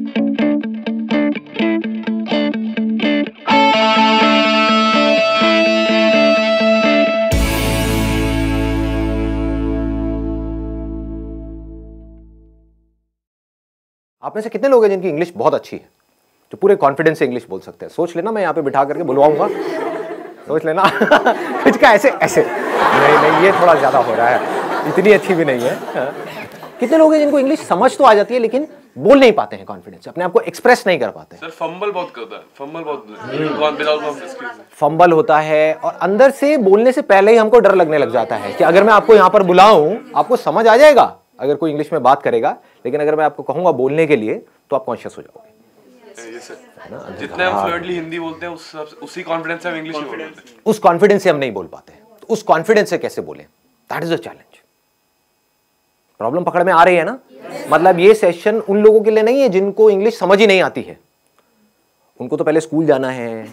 आप में से कितने लोग हैं जिनकी इंग्लिश बहुत अच्छी है, जो पूरे कॉन्फिडेंस से इंग्लिश बोल सकते हैं? सोच लेना, मैं यहाँ पे बिठा करके बुलवाऊंगा, सोच लेना। कुछ का ऐसे ऐसे नहीं, ये थोड़ा ज्यादा हो रहा है, इतनी अच्छी भी नहीं है। कितने लोग हैं जिनको इंग्लिश समझ तो आ जाती है लेकिन बोल नहीं पाते हैं कॉन्फिडेंस से, अपने आप को एक्सप्रेस नहीं कर पाते? सर फंबल बहुत करता है, फंबल होता है और अंदर से बोलने से पहले ही हमको डर लगने लग जाता है कि अगर मैं आपको यहाँ पर बुलाऊं आपको समझ आ जाएगा अगर कोई इंग्लिश में बात करेगा, लेकिन अगर मैं आपको कहूंगा बोलने के लिए तो आप कॉन्शियस हो जाओगे। जितने हम फ्लुएंटली हिंदी बोलते हैं उसी कॉन्फिडेंस से हम इंग्लिश नहीं बोलते, उस कॉन्फिडेंस से हम नहीं बोल पाते, तो उस कॉन्फिडेंस से कैसे बोलें? That is the challenge. Problem पकड़ में आ रही है ना? मतलब ये सेशन उन लोगों के लिए नहीं है जिनको इंग्लिश समझ ही नहीं आती है, उनको तो पहले स्कूल जाना है,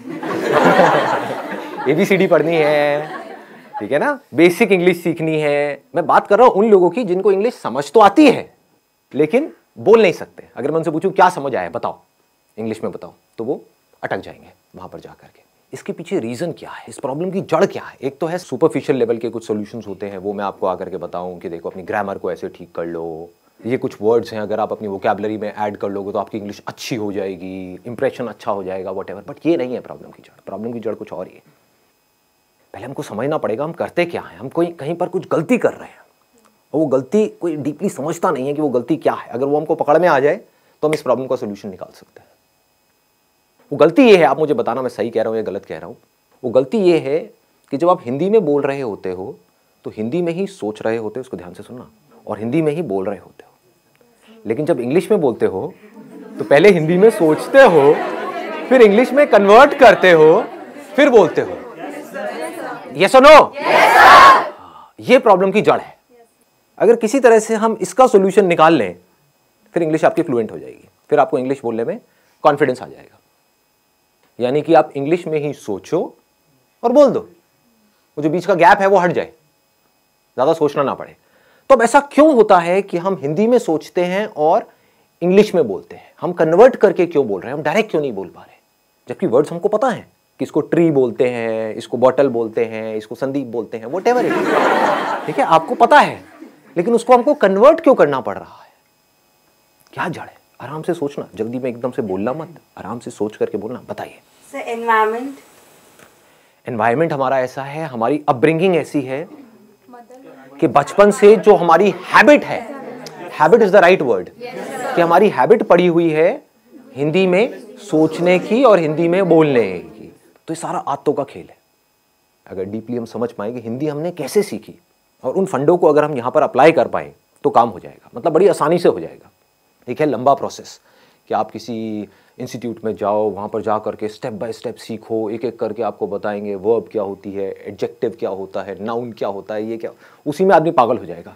ABCD पढ़नी है, ठीक है ना, बेसिक इंग्लिश सीखनी है। मैं बात कर रहा हूं उन लोगों की जिनको इंग्लिश समझ तो आती है लेकिन बोल नहीं सकते। अगर मैं उनसे पूछूं क्या समझ आया बताओ, इंग्लिश में बताओ, तो वो अटक जाएंगे वहां पर जाकर के। इसके पीछे रीजन क्या है, इस प्रॉब्लम की जड़ क्या है? एक तो है सुपरफिशियल लेवल के कुछ सॉल्यूशंस होते हैं, वो मैं आपको आकर के बताऊं कि देखो अपनी ग्रामर को ऐसे ठीक कर लो, ये कुछ वर्ड्स हैं अगर आप अपनी वोकैबुलरी में ऐड कर लोगे तो आपकी इंग्लिश अच्छी हो जाएगी, इंप्रेशन अच्छा हो जाएगा, व्हाटएवर। बट ये नहीं है प्रॉब्लम की जड़। प्रॉब्लम की जड़ कुछ और ही है। पहले हमको समझना पड़ेगा हम करते क्या हैं। हम कोई कहीं पर कुछ गलती कर रहे हैं और वो गलती कोई डीपली समझता नहीं है कि वो गलती क्या है। अगर वो हमको पकड़ में आ जाए तो हम इस प्रॉब्लम का सोल्यूशन निकाल सकते हैं। वो गलती ये है, आप मुझे बताना मैं सही कह रहा हूँ या गलत कह रहा हूँ। वो गलती ये है कि जब आप हिंदी में बोल रहे होते हो तो हिंदी में ही सोच रहे होते हो, उसको ध्यान से सुनना, और हिंदी में ही बोल रहे होते हो। लेकिन जब इंग्लिश में बोलते हो तो पहले हिंदी में सोचते हो, फिर इंग्लिश में कन्वर्ट करते हो, फिर बोलते हो। यस और नो? ये प्रॉब्लम की जड़ है। अगर किसी तरह से हम इसका सॉल्यूशन निकाल लें फिर इंग्लिश आपकी फ्लुएंट हो जाएगी, फिर आपको इंग्लिश बोलने में कॉन्फिडेंस आ जाएगा। यानी कि आप इंग्लिश में ही सोचो और बोल दो, वो जो बीच का गैप है वो हट जाए, ज्यादा सोचना ना पड़े। तो अब ऐसा क्यों होता है कि हम हिंदी में सोचते हैं और इंग्लिश में बोलते हैं? हम कन्वर्ट करके क्यों बोल रहे हैं? हम डायरेक्ट क्यों नहीं बोल पा रहे? जबकि वर्ड्स हमको पता है कि इसको ट्री बोलते हैं, इसको बॉटल बोलते हैं, इसको संदीप बोलते हैं, व्हाटएवर इट इज, ठीक है, आपको पता है, लेकिन उसको हमको कन्वर्ट क्यों करना पड़ रहा है? क्या जड़ है? आराम से सोचना, जल्दी में एकदम से बोलना मत, आराम से सोच करके बोलना। बताइए सर। एनवायरनमेंट। एनवायरनमेंट हमारा ऐसा है, हमारी अपब्रिंगिंग ऐसी है कि बचपन से जो हमारी हैबिट है, habit is the right word, कि हमारी हैबिट पड़ी हुई है हिंदी में सोचने की और हिंदी में बोलने की। तो ये सारा आदतों का खेल है। अगर डीपली हम समझ पाएंगे हिंदी हमने कैसे सीखी और उन फंडों को अगर हम यहाँ पर अप्लाई कर पाए तो काम हो जाएगा, मतलब बड़ी आसानी से हो जाएगा। एक है लंबा प्रोसेस कि आप किसी इंस्टीट्यूट में जाओ, वहाँ पर जा करके स्टेप बाय स्टेप सीखो, एक एक करके आपको बताएंगे वर्ब क्या होती है, एडजेक्टिव क्या होता है, नाउन क्या होता है, ये क्या, उसी में आदमी पागल हो जाएगा।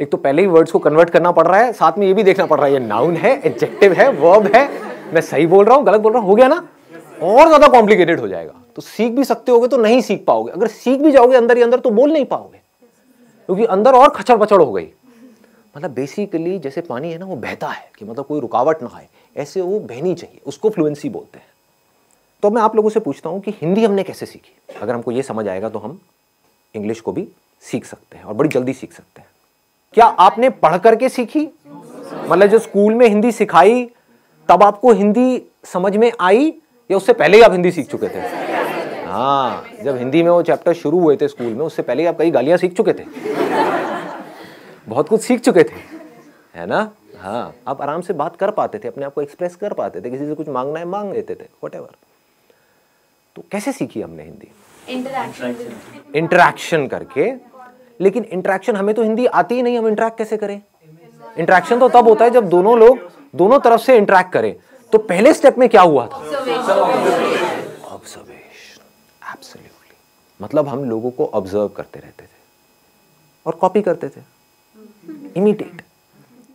एक तो पहले ही वर्ड्स को कन्वर्ट करना पड़ रहा है, साथ में ये भी देखना पड़ रहा है ये नाउन है, एडजेक्टिव है, वर्ब है, मैं सही बोल रहा हूँ गलत बोल रहा हूँ, हो गया ना, और ज्यादा कॉम्प्लिकेटेड हो जाएगा। तो सीख भी सकते होगे तो नहीं सीख पाओगे, अगर सीख भी जाओगे अंदर ही अंदर तो बोल नहीं पाओगे, क्योंकि अंदर और खचड़ पचड़ हो गई। मतलब बेसिकली जैसे पानी है ना, वो बहता है कि मतलब कोई रुकावट ना आए, ऐसे वो बहनी चाहिए, उसको फ्लुएंसी बोलते हैं। तो मैं आप लोगों से पूछता हूँ कि हिंदी हमने कैसे सीखी? अगर हमको ये समझ आएगा तो हम इंग्लिश को भी सीख सकते हैं और बड़ी जल्दी सीख सकते हैं। क्या आपने पढ़ करके सीखी? मतलब जो स्कूल में हिंदी सिखाई तब आपको हिंदी समझ में आई, या उससे पहले ही आप हिंदी सीख चुके थे? हाँ, जब हिंदी में वो चैप्टर शुरू हुए थे स्कूल में, उससे पहले ही आप कई गालियां सीख चुके थे, बहुत कुछ सीख चुके थे, है ना? हाँ, आप आराम से बात कर पाते थे, अपने आप को एक्सप्रेस कर पाते थे, किसी से कुछ मांगना है मांग लेते थे, व्हाटएवर। तो कैसे सीखी हमने हिंदी? इंटरैक्शन करके। लेकिन इंटरैक्शन, हमें तो हिंदी आती ही नहीं, हम इंटरैक्ट कैसे करें? इंटरैक्शन तो तब होता है जब दोनों लोग दोनों तरफ से इंटरैक्ट करें। तो पहले स्टेप में क्या हुआ था? ऑब्जर्वेशन। एब्सोल्युटली। मतलब हम लोगों को ऑब्जर्व करते रहते थे और कॉपी करते थे, इमिटेट।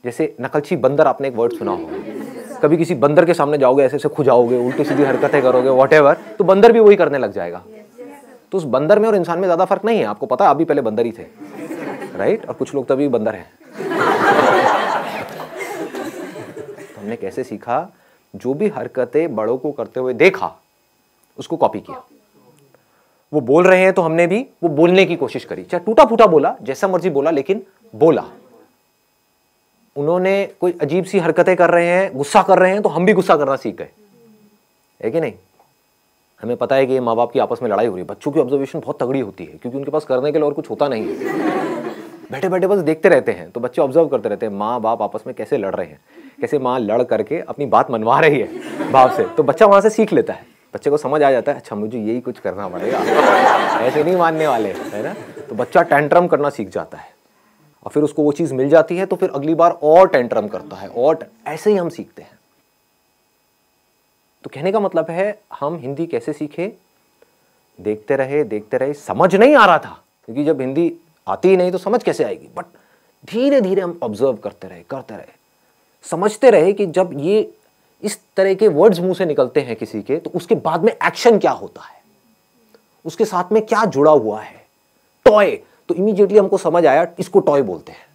जैसे नकलची बंदर, आपने एक वर्ड सुना होगा, कभी किसी बंदर के सामने जाओगे, ऐसे ऐसे खुजाओगे, उल्टी सीधी हरकतें करोगे, व्हाटएवर, तो बंदर भी वही करने लग जाएगा। तो उस बंदर में और इंसान में ज्यादा फर्क नहीं है, आपको पता है, आप भी पहले बंदर ही थे, राइट? और कुछ लोग तभी बंदर हैं। तो हमने कैसे सीखा? जो भी हरकतें बड़ों को करते हुए देखा उसको कॉपी किया। वो बोल रहे हैं तो हमने भी वो बोलने की कोशिश करी, चाहे टूटा फूटा बोला, जैसा मर्जी बोला, लेकिन बोला। उन्होंने कोई अजीब सी हरकतें कर रहे हैं, गुस्सा कर रहे हैं, तो हम भी गुस्सा करना सीख गए, है कि नहीं? हमें पता है कि ये माँ बाप की आपस में लड़ाई हो रही है, बच्चों की ऑब्जर्वेशन बहुत तगड़ी होती है क्योंकि उनके पास करने के लिए और कुछ होता नहीं है। बैठे बैठे बस देखते रहते हैं, तो बच्चे ऑब्जर्व करते रहते हैं माँ बाप आपस में कैसे लड़ रहे हैं, कैसे माँ लड़ करके अपनी बात मनवा रही है बाप से, तो बच्चा वहां से सीख लेता है। बच्चे को समझ आ जाता है, अच्छा मुझे यही कुछ करना पड़ेगा, ऐसे नहीं मानने वाले, है ना? तो बच्चा टेंट्रम करना सीख जाता है और फिर उसको वो चीज़ मिल जाती है तो फिर अगली बार और टेंट्रम करता है, और ऐसे ही हम सीखते हैं। तो कहने का मतलब है हम हिंदी कैसे सीखे? देखते रहे, समझ नहीं आ रहा था क्योंकि जब हिंदी आती ही नहीं तो समझ कैसे आएगी, बट धीरे धीरे हम ऑब्जर्व करते रहे, समझते रहे कि जब ये इस तरह के वर्ड्स मुंह से निकलते हैं किसी के, तो उसके बाद में एक्शन क्या होता है, उसके साथ में क्या जुड़ा हुआ है। टॉय, तो इमीडिएटली हमको समझ आया इसको टॉय बोलते हैं,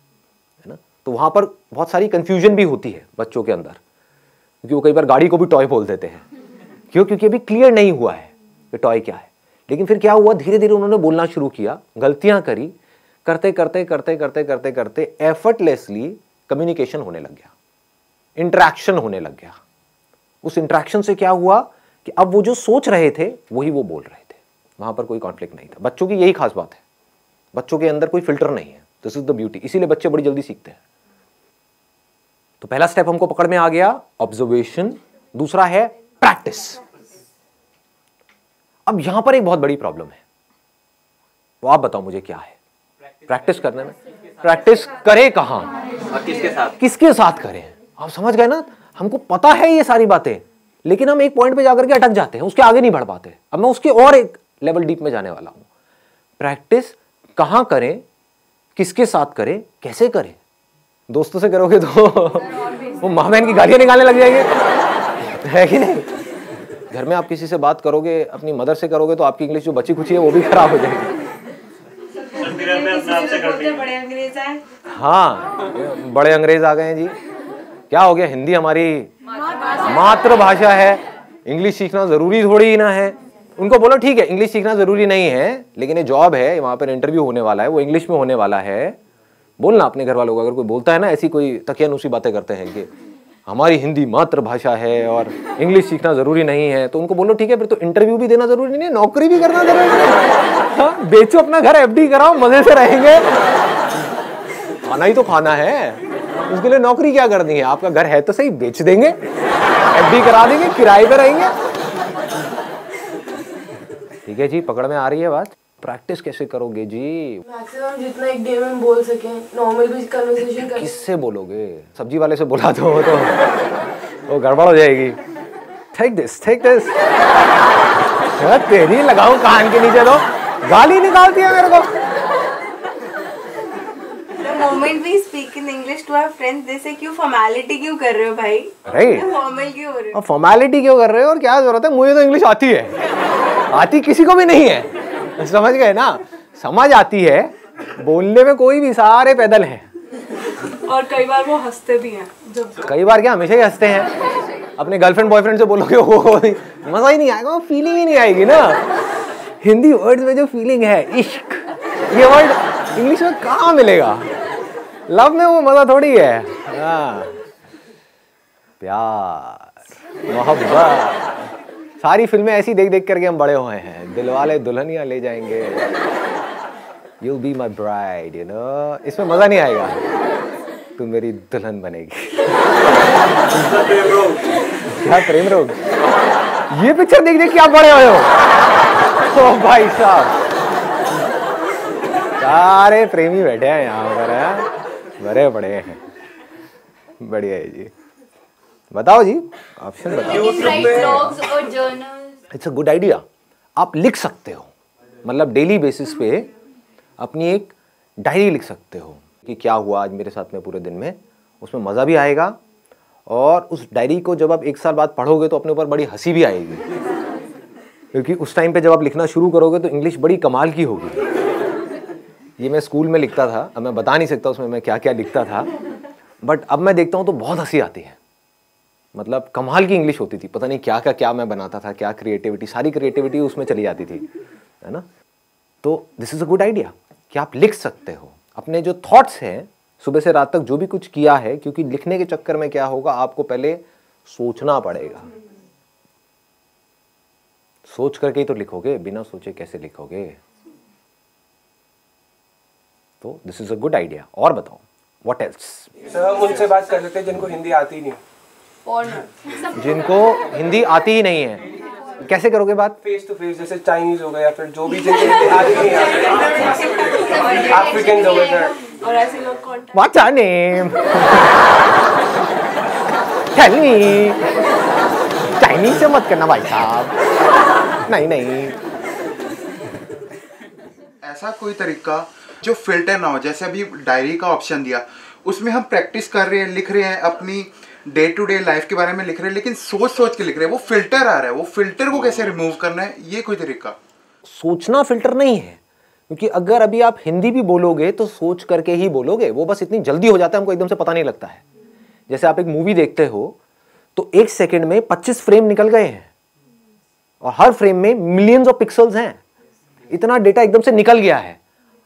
है ना? तो वहां पर बहुत सारी कंफ्यूजन भी होती है बच्चों के अंदर, क्योंकि वो कई बार गाड़ी को भी टॉय बोल देते हैं। क्यों? क्योंकि अभी क्लियर नहीं हुआ है कि टॉय क्या है। लेकिन फिर क्या हुआ, धीरे धीरे उन्होंने बोलना शुरू किया, गलतियां करी, करते एफर्टलेसली कम्युनिकेशन होने लग गया, इंटरेक्शन होने लग गया। उस इंटरेक्शन से क्या हुआ कि अब वो जो सोच रहे थे वही वो बोल रहे थे, वहां पर कोई कॉन्फ्लिक्ट नहीं था। बच्चों की यही खास बात है, बच्चों के अंदर कोई फिल्टर नहीं है, दिस इज द ब्यूटी, इसीलिए बच्चे बड़ी जल्दी सीखते हैं। तो पहला स्टेप हमको पकड़ में आ गया, ऑब्जर्वेशन। दूसरा है प्रैक्टिस। अब यहां पर एक बहुत बड़ी प्रॉब्लम है, वो आप बताओ मुझे क्या है? प्रैक्टिस करने में, प्रैक्टिस करे कहां और किसके साथ करें? आप समझ गए ना? हमको पता है ये सारी बातें, लेकिन हम एक पॉइंट पे जाकर के अटक जाते हैं, उसके आगे नहीं बढ़ पाते। अब मैं उसके और एक लेवल डीप में जाने वाला हूं। प्रैक्टिस कहां करें, किसके साथ करें, कैसे करें? दोस्तों से करोगे तो वो माँ बहन की गालियां निकालने लग जाएंगे, है कि नहीं? घर में आप किसी से बात करोगे, अपनी मदर से करोगे, तो आपकी इंग्लिश जो बची खुची है वो भी खराब हो जाएगी। बड़े अंग्रेज आए। हाँ, बड़े अंग्रेज आ गए हैं जी। क्या हो गया? हिंदी हमारी मातृभाषा है, इंग्लिश सीखना जरूरी थोड़ी ही ना है। उनको बोलो ठीक है इंग्लिश सीखना जरूरी नहीं है, लेकिन ये जॉब है, वहां पर इंटरव्यू होने वाला है, वो इंग्लिश में होने वाला है। बोलना अपने घर वालों को, अगर कोई बोलता है ना ऐसी कोई तकियानुसी बातें करते हैं कि हमारी हिंदी मातृभाषा है और इंग्लिश सीखना जरूरी नहीं है, तो उनको बोलो ठीक है फिर तो इंटरव्यू भी देना जरूरी नहीं है, नौकरी भी करना जरूरी नहीं है। हाँ, बेचो अपना घर, एफडी कराओ, मजे से रहेंगे। खाना ही तो खाना है, उसके लिए नौकरी क्या करनी है? आपका घर है तो सही, बेच देंगे, एफडी करा देंगे, किराए पे रहेंगे। ठीक है जी, पकड़ में आ रही है बात? प्रैक्टिस कैसे करोगे जी? मैक्सिमम जितना एक डे में बोल सके, नॉर्मल भी कन्वर्सेशन कर। किससे बोलोगे? सब्जी वाले से बोला तो वो गड़बड़ हो जाएगी। टेक दिस तेरी लगाऊं कान के नीचे, तो गाली निकालती है मेरे को। The moment we speak in English to our friends, they say क्यों फॉर्मेलिटी क्यों कर रहे हो भाई? राइट, फॉर्मल क्यों हो रहे हो? फॉर्मेलिटी क्यों कर रहे हो और क्या जरूरत है? मुझे तो इंग्लिश आती है, आती किसी को भी नहीं है। समझ गए ना? समझ आती है, बोलने में कोई भी, सारे पैदल हैं। और कई बार वो हंसते भी हैं। कई बार क्या, हमेशा ही हंसते हैं। अपने गर्लफ्रेंड बॉयफ्रेंड से बोलोगे वो मजा ही नहीं आएगा, वो फीलिंग ही नहीं आएगी ना। हिंदी वर्ड्स में जो फीलिंग है, इश्क, ये वर्ड इंग्लिश में कहाँ मिलेगा? लव में वो मजा थोड़ी है। प्यार, मोहब्बत, सारी फिल्में ऐसी देख देख करके हम बड़े हुए हैं। दिलवाले दुल्हनिया ले जाएंगे, You'll be my bride, you know? इसमें मजा नहीं आएगा, तू मेरी दुल्हन बनेगी। क्या प्रेम रोग? ये पिक्चर देख देख के आप बड़े हुए हो। ओ भाई साहब, सारे प्रेमी बैठे हैं यहाँ पर, है? बड़े बड़े हैं, बढ़िया है जी। बताओ जी, ऑप्शन बताओ। It's a good idea. आप लिख सकते हो, मतलब डेली बेसिस पे अपनी एक डायरी लिख सकते हो कि क्या हुआ आज मेरे साथ में पूरे दिन में। उसमें मज़ा भी आएगा और उस डायरी को जब आप एक साल बाद पढ़ोगे तो अपने ऊपर बड़ी हंसी भी आएगी, क्योंकि उस टाइम पे जब आप लिखना शुरू करोगे तो इंग्लिश बड़ी कमाल की होगी। ये मैं स्कूल में लिखता था, अब मैं बता नहीं सकता उसमें मैं क्या क्या लिखता था, बट अब मैं देखता हूँ तो बहुत हंसी आती है। मतलब कमाल की इंग्लिश होती थी, पता नहीं क्या का क्या मैं बनाता था, क्या क्रिएटिविटी, सारी क्रिएटिविटी उसमें चली जाती थी, है ना। तो this is a good idea कि आप लिख सकते हो अपने जो थॉट्स हैं सुबह से रात तक जो भी कुछ किया है, क्योंकि लिखने के चक्कर में क्या होगा, आपको पहले सोचना पड़ेगा। सोच करके ही तो लिखोगे, बिना सोचे कैसे लिखोगे। तो this is a good idea. और बताओ व्हाट एल्स। सर उनसे बात कर लेते हैं जिनको हिंदी आती नहीं। जिनको हिंदी आती ही नहीं है, कैसे करोगे बात? फेस टू फेस, जैसे चाइनीज हो गए या फिर जो भी जिनको हिंदी आती नहीं है, अफ्रीकन हो गए सर। और ऐसे लोग contact. What's your name? Tell me. Chinese से मत करना भाई साहब, नहीं नहीं। ऐसा कोई तरीका जो फिल्टर ना हो, जैसे अभी डायरी का ऑप्शन दिया, उसमें हम प्रैक्टिस कर रहे हैं, लिख रहे हैं, अपनी डे टू डे लाइफ के बारे में लिख रहे हैं, लेकिन सोच सोच के लिख रहे हैं, वो फिल्टर आ रहा है, वो फिल्टर को कैसे रिमूव करना है, ये कोई तरीका? सोचना फिल्टर नहीं है, क्योंकि अगर अभी आप हिंदी भी बोलोगे तो सोच करके ही बोलोगे, वो बस इतनी जल्दी हो जाता है, हमको एकदम से पता नहीं लगता है। जैसे आप एक मूवी देखते हो तो 1 सेकंड में 25 फ्रेम निकल गए हैं, और हर फ्रेम में मिलियंस ऑफ पिक्सल्स हैं, इतना डेटा एकदम से निकल गया है।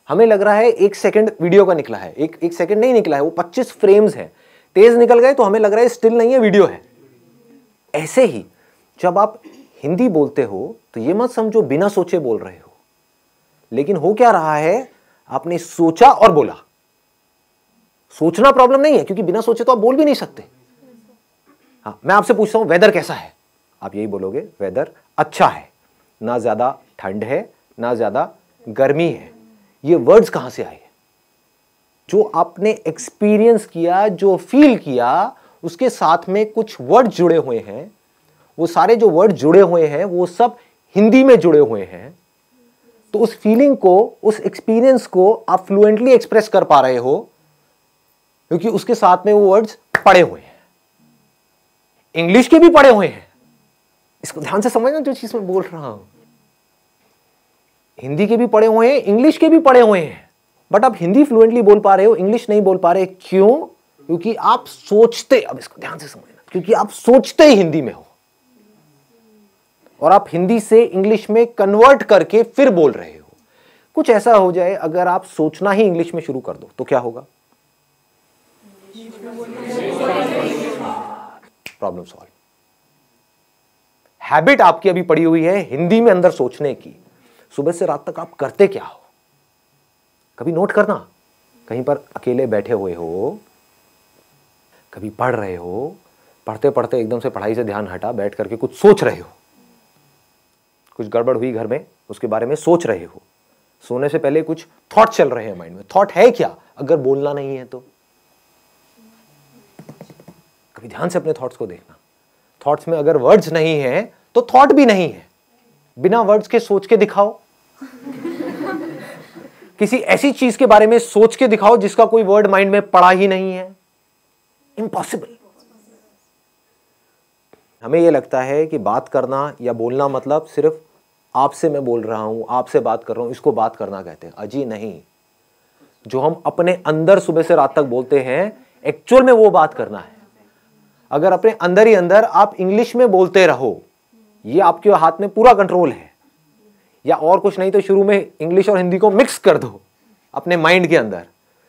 हमें लग रहा है 1 सेकंड वीडियो का निकला है, एक सेकंड नहीं निकला है, वो 25 फ्रेम्स है, तेज निकल गए तो हमें लग रहा है स्टिल नहीं है, वीडियो है। ऐसे ही जब आप हिंदी बोलते हो तो ये मत समझो बिना सोचे बोल रहे हो, लेकिन हो क्या रहा है, आपने सोचा और बोला। सोचना प्रॉब्लम नहीं है, क्योंकि बिना सोचे तो आप बोल भी नहीं सकते। हाँ, मैं आपसे पूछता हूं वेदर कैसा है, आप यही बोलोगे वेदर अच्छा है, ना ज्यादा ठंड है ना ज्यादा गर्मी है। ये वर्ड्स कहां से आए? जो आपने एक्सपीरियंस किया, जो फील किया, उसके साथ में कुछ वर्ड जुड़े हुए हैं। वो सारे जो वर्ड जुड़े हुए हैं वो सब हिंदी में जुड़े हुए हैं। तो उस फीलिंग को, उस एक्सपीरियंस को आप फ्लुएंटली एक्सप्रेस कर पा रहे हो, क्योंकि उसके साथ में वो वर्ड्स पड़े हुए हैं। इंग्लिश के भी पड़े हुए हैं, इसको ध्यान से समझना जो चीज मैं बोल रहा हूं। हिंदी के भी पड़े हुए हैं, इंग्लिश के भी पड़े हुए हैं, बट आप हिंदी फ्लुएंटली बोल पा रहे हो, इंग्लिश नहीं बोल पा रहे। क्यों? क्योंकि आप सोचते, अब इसको ध्यान से समझना, क्योंकि आप सोचते ही हिंदी में हो, और आप हिंदी से इंग्लिश में कन्वर्ट करके फिर बोल रहे हो। कुछ ऐसा हो जाए, अगर आप सोचना ही इंग्लिश में शुरू कर दो तो क्या होगा? Problem solve. हैबिट आपकी अभी पड़ी हुई है हिंदी में अंदर सोचने की। सुबह से रात तक आप करते क्या हो? कभी नोट करना, कहीं पर अकेले बैठे हुए हो, कभी पढ़ रहे हो, पढ़ते पढ़ते एकदम से पढ़ाई से ध्यान हटा, बैठ करके कुछ सोच रहे हो, कुछ गड़बड़ हुई घर में, उसके बारे में सोच रहे हो, सोने से पहले कुछ थॉट चल रहे हैं माइंड में। थॉट है क्या अगर बोलना नहीं है तो? कभी ध्यान से अपने थॉट्स को देखना। थॉट्स में अगर वर्ड्स नहीं है तो थॉट भी नहीं है। बिना वर्ड्स के सोच के दिखाओ, किसी ऐसी चीज के बारे में सोच के दिखाओ जिसका कोई वर्ड माइंड में पड़ा ही नहीं है। इम्पॉसिबल। हमें यह लगता है कि बात करना या बोलना मतलब सिर्फ आपसे मैं बोल रहा हूं, आपसे बात कर रहा हूं, इसको बात करना कहते हैं। अजी नहीं, जो हम अपने अंदर सुबह से रात तक बोलते हैं, एक्चुअल में वो बात करना है। अगर अपने अंदर ही अंदर आप इंग्लिश में बोलते रहो, ये आपके हाथ में पूरा कंट्रोल है, या और कुछ नहीं तो शुरू में इंग्लिश और हिंदी को मिक्स कर दो अपने माइंड के अंदर,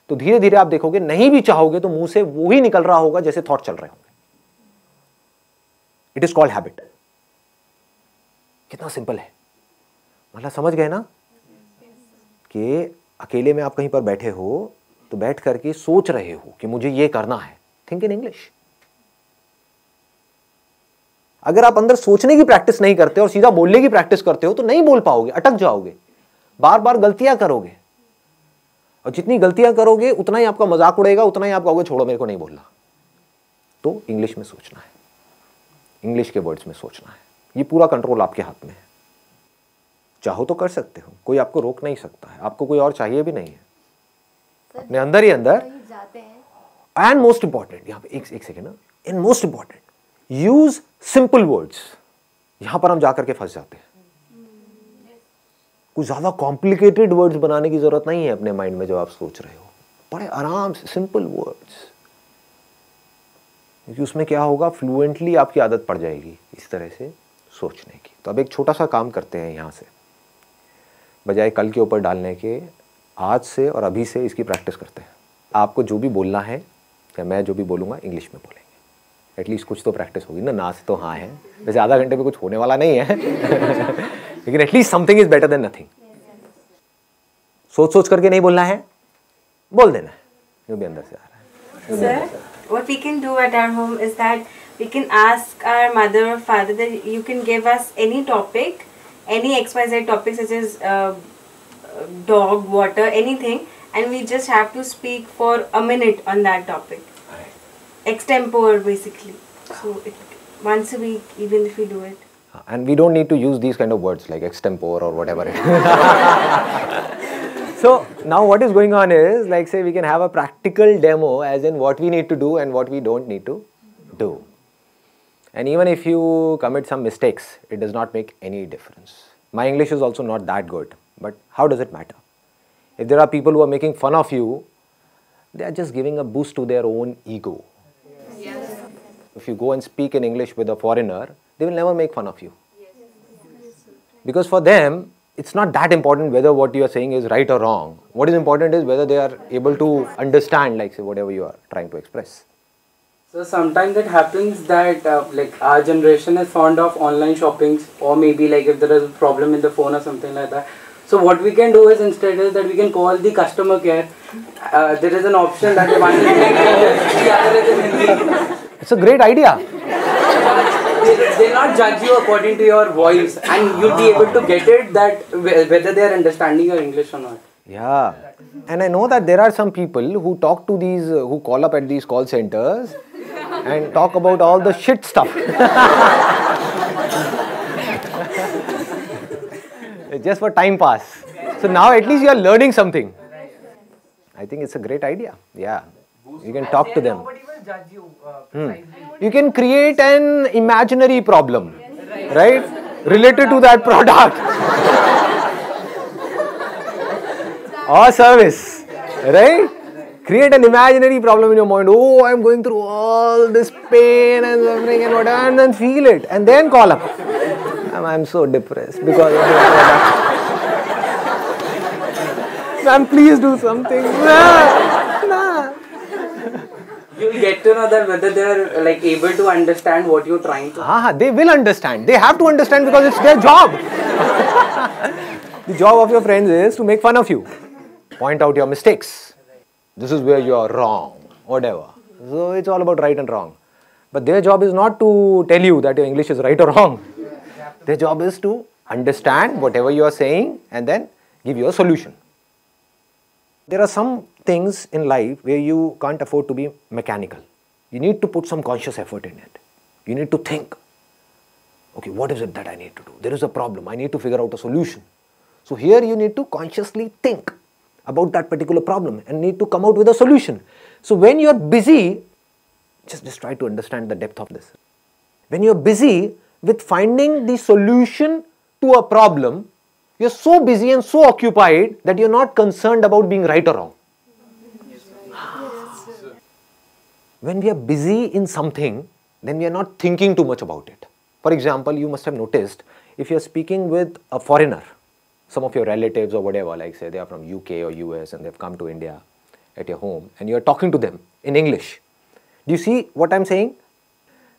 तो धीरे धीरे आप देखोगे, नहीं भी चाहोगे तो मुंह से वो ही निकल रहा होगा जैसे थॉट चल रहे होंगे। It is called habit. कितना सिंपल है, मतलब समझ गए ना कि अकेले में आप कहीं पर बैठे हो तो बैठ करके सोच रहे हो कि मुझे ये करना है। Think in English. अगर आप अंदर सोचने की प्रैक्टिस नहीं करते और सीधा बोलने की प्रैक्टिस करते हो तो नहीं बोल पाओगे, अटक जाओगे, बार बार गलतियां करोगे, और जितनी गलतियां करोगे उतना ही आपका मजाक उड़ेगा, उतना ही आप कहोगे छोड़ो मेरे को नहीं बोलना। तो इंग्लिश में सोचना है, इंग्लिश के वर्ड्स में सोचना है। ये पूरा कंट्रोल आपके हाथ में है। चाहो तो कर सकते हो, कोई आपको रोक नहीं सकता है, आपको कोई और चाहिए भी नहीं है, अपने अंदर ही अंदर। एंड मोस्ट इंपॉर्टेंट, यहां पे एक सेकेंड ना, in most important, use simple words. यहां पर हम जाकर के फंस जाते हैं। कुछ ज्यादा कॉम्प्लिकेटेड वर्ड्स बनाने की जरूरत नहीं है अपने माइंड में जब आप सोच रहे हो। बड़े आराम से सिंपल वर्ड्स, क्योंकि उसमें क्या होगा, फ्लुएंटली आपकी आदत पड़ जाएगी इस तरह से सोचने की। तो अब एक छोटा सा काम करते हैं यहाँ से, बजाय कल के ऊपर डालने के, आज से और अभी से इसकी प्रैक्टिस करते हैं। आपको जो भी बोलना है या मैं जो भी बोलूँगा इंग्लिश में बोलेंगे। एटलीस्ट कुछ तो प्रैक्टिस होगी ना से तो हाँ है, वैसे आधा घंटे में कुछ होने वाला नहीं है लेकिन at least something is better than nothing. सोच सोच करके नहीं बोलना है, बोल देना है जो भी अंदर से आ रहा है। Sir, what we can do at our home is that we can ask our mother or father that you can give us any topic, any XYZ topic such as dog, water, anything, and we just have to speak for a minute on that topic. Extempore basically. So once a week, even if we do it. And we don't need to use these kind of words like extempore or whatever it is. So now what is going on is, like say we can have a practical demo as in what we need to do and what we don't need to do. And even if you commit some mistakes, it does not make any difference. My English is also not that good, but how does it matter? If there are people who are making fun of you, they are just giving a boost to their own ego. Yes. If you go and speak in English with a foreigner, they will never make fun of you. Yes. Because for them, it's not that important whether what you are saying is right or wrong. What is important is whether they are able to understand, like say, whatever you are trying to express. So sometimes it happens that like our generation is fond of online shoppings, or maybe like if there is a problem in the phone or something like that. So what we can do is instead is that we can call the customer care. There is an option that one is in English, the other is in Hindi. It's a great idea. They'll not judge you according to your voice, and you'll be able to get it that whether they are understanding your English or not. Yeah, and I know that there are some people who talk to these, who call up at these call centers and talk about all the shit stuff. Just for time pass. So now at least you are learning something. I think it's a great idea. Yeah, you can talk to them. Nobody will judge you. You can create an imaginary problem, right? Related to that product or service, right? Create an imaginary problem in your mind. Oh, I'm going through all this pain and suffering and whatever, and then feel it, and then call up. I'm so depressed because of this product. Ma'am, please do something. Nah. You'll get to know that whether they are like able to understand what you're trying to. They will understand. They have to understand because it's their job. The job of your friends is to make fun of you, point out your mistakes. This is where you are wrong, whatever. So it's all about right and wrong. But their job is not to tell you that your English is right or wrong. Their job is to understand whatever you are saying and then give you a solution. There are some things in life where you can't afford to be mechanical. You need to put some conscious effort in it. You need to think, okay, what is it that I need to do? There is a problem. I need to figure out a solution. So here you need to consciously think about that particular problem and need to come out with a solution. So when you're busy, just try to understand the depth of this. When you're busy with finding the solution to a problem, you're so busy and so occupied that you're not concerned about being right or wrong. When we are busy in something, then we are not thinking too much about it. For example, you must have noticed, if you're speaking with a foreigner, some of your relatives or whatever, like say they are from UK or US and they've come to India at your home and you're talking to them in English. Do you see what I'm saying?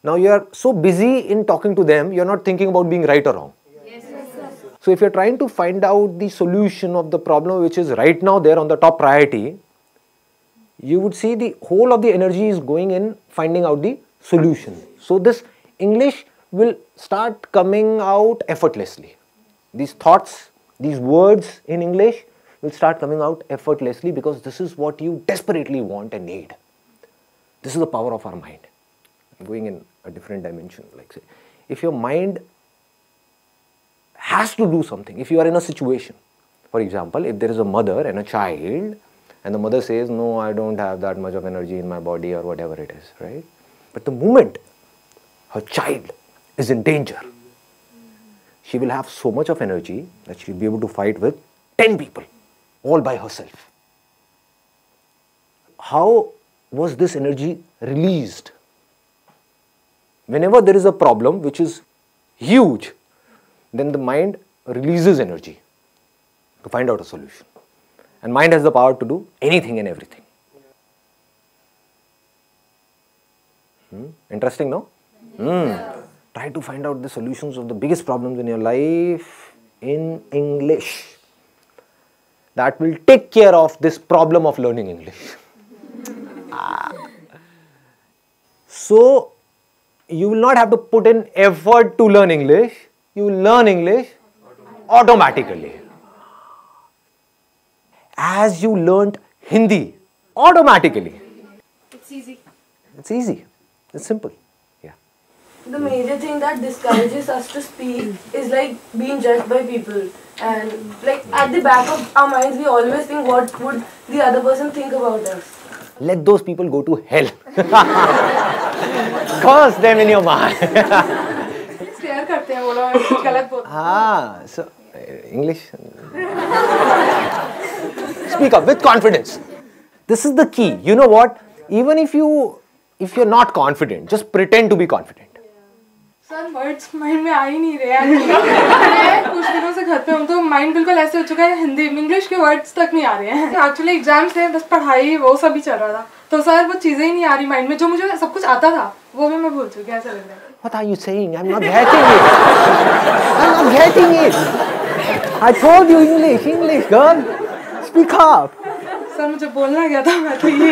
Now you're so busy in talking to them, you're not thinking about being right or wrong. So if you're trying to find out the solution of the problem which is right now there on the top priority, you would see the whole of the energy is going in finding out the solution. So this English will start coming out effortlessly. These thoughts, these words in English will start coming out effortlessly because this is what you desperately want and need. This is the power of our mind. I'm going in a different dimension, like say, if your mind has to do something, if you are in a situation, for example, if there is a mother and a child, and the mother says, no, I don't have that much of energy in my body or whatever it is, right? But the moment her child is in danger, she will have so much of energy that she will be able to fight with 10 people, all by herself. How was this energy released? whenever there is a problem which is huge, then the mind releases energy to find out a solution. And mind has the power to do anything and everything. Interesting, no? Try to find out the solutions of the biggest problems in your life in English. That will take care of this problem of learning English. So, you will not have to put in effort to learn English. You will learn English automatically. As you learnt Hindi automatically. It's easy. It's easy. It's simple. Yeah. The major thing that discourages us to speak is like being judged by people. And like at the back of our minds, we always think what would the other person think about us. Let those people go to hell. Curse them in your mind. Stare करते हैं वो लोग कुछ गलत बोलते हैं. So English. Speak up with confidence. This is the key. You know what? Even if you're not confident, just pretend to be confident. Sir words mind में आ ही नहीं रहे हैं. कुछ दिनों से घर पे हूँ तो माइंड बिल्कुल ऐसे हो चुका है, हिंदी इंग्लिश के वर्ड्स तक नहीं आ रहे हैं. एक्चुअली एग्जाम्स थे, बस पढ़ाई वो सब ही चल रहा था, तो सर वो चीजें ही नहीं आ रही माइंड में जो मुझे सब कुछ आता था वो भी मैं भूल चुकी. ऐसा लग रहा है. What are you saying? I'm not getting it. I'm not getting it. I told you English, girl. Speak up. Sir मुझे बोलना गया था, मैं तो ये.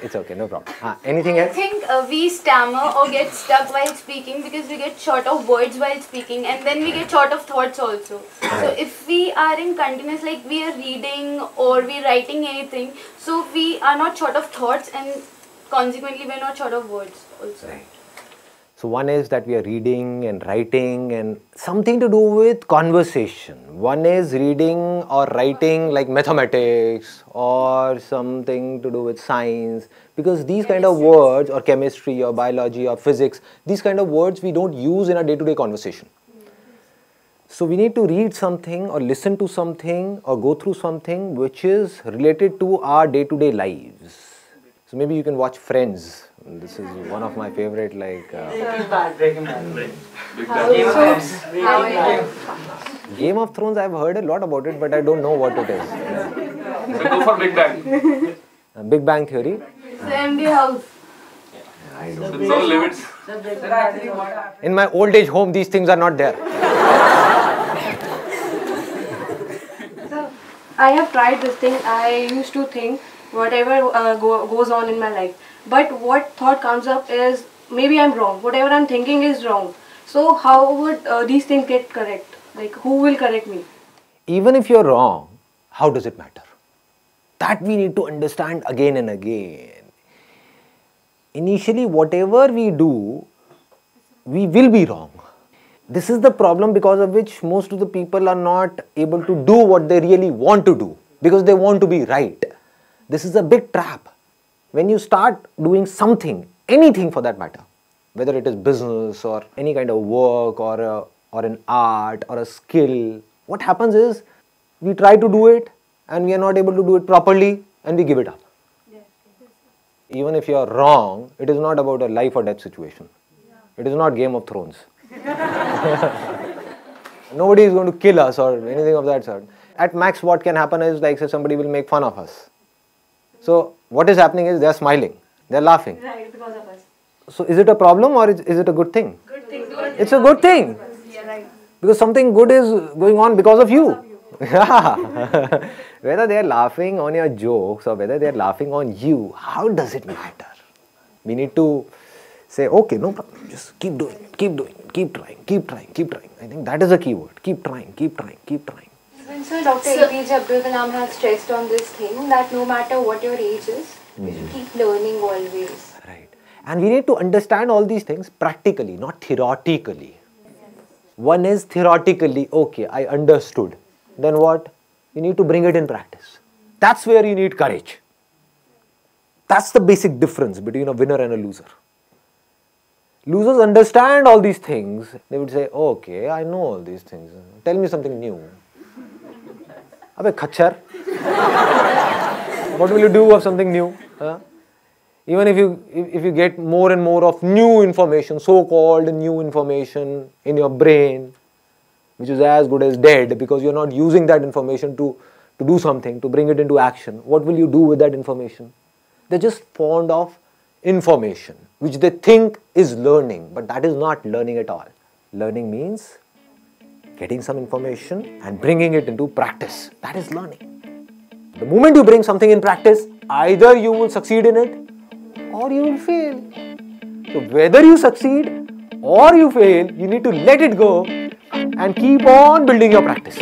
It's okay, no problem. Anything else? I think we stammer or get stuck while speaking because we get short of words while speaking, and then we get short of thoughts also. So if we are in continuous, like we are reading or we are writing anything, so we are not short of thoughts, and consequently we are not short of words also. Right. So one is that we are reading and writing and something to do with conversation. One is reading or writing like mathematics or something to do with science, because these kind of words, or chemistry or biology or physics, these kind of words we don't use in a day-to-day conversation. So we need to read something or listen to something or go through something which is related to our day-to-day lives. So maybe you can watch Friends. This is one of my favorite, like Breaking Bad. Game of Thrones. I've heard a lot about it, but I don't know what it is. So go for Big Bang. Big Bang Theory. The MD house. I So don't. no limits. In my old age home, these things are not there. So I have tried this thing. I used to think whatever goes on in my life, but what thought comes up is maybe I'm wrong. Whatever I'm thinking is wrong. So how would these things get correct? Like who will correct me? Even if you're wrong, how does it matter? That we need to understand again and again. Initially, whatever we do, we will be wrong. This is the problem because of which most of the people are not able to do what they really want to do, because they want to be right. This is a big trap. When you start doing something, anything for that matter, whether it is business or any kind of work or an art or a skill, what happens is we try to do it and we are not able to do it properly and we give it up. Even if you are wrong, it is not about a life or death situation. It is not Game of Thrones. Nobody is going to kill us or anything of that sort. At max, what can happen is, like, say, somebody will make fun of us. So what is happening is they are smiling, they are laughing. Right, because of us. So is it a problem or is it a good thing? Good thing. It's a good thing. Yeah, right. Because something good is going on because of you. Whether they are laughing on your jokes or whether they are laughing on you, how does it matter? We need to say, okay, no problem, just keep doing it, keep doing it, keep trying, keep trying, keep trying. I think that is a key word. Keep trying, keep trying, keep trying. Even so, Dr. APJ Abdul Kalam has stressed on this thing that no matter what your age is, you should keep learning always. Right. And we need to understand all these things practically, not theoretically. One is theoretically, okay, I understood. Then what? You need to bring it in practice. That's where you need courage. That's the basic difference between a winner and a loser. Losers understand all these things. They would say, okay, I know all these things. Tell me something new. Abhe khachar. What will you do of something new? Huh? Even if you get more and more of new information, so-called new information in your brain, which is as good as dead because you're not using that information to do something, to bring it into action, what will you do with that information? They're just fond of information, which they think is learning, but that is not learning at all. Learning means getting some information and bringing it into practice. That is learning. The moment you bring something in practice, either you will succeed in it or you will fail. So whether you succeed or you fail, you need to let it go and keep on building your practice.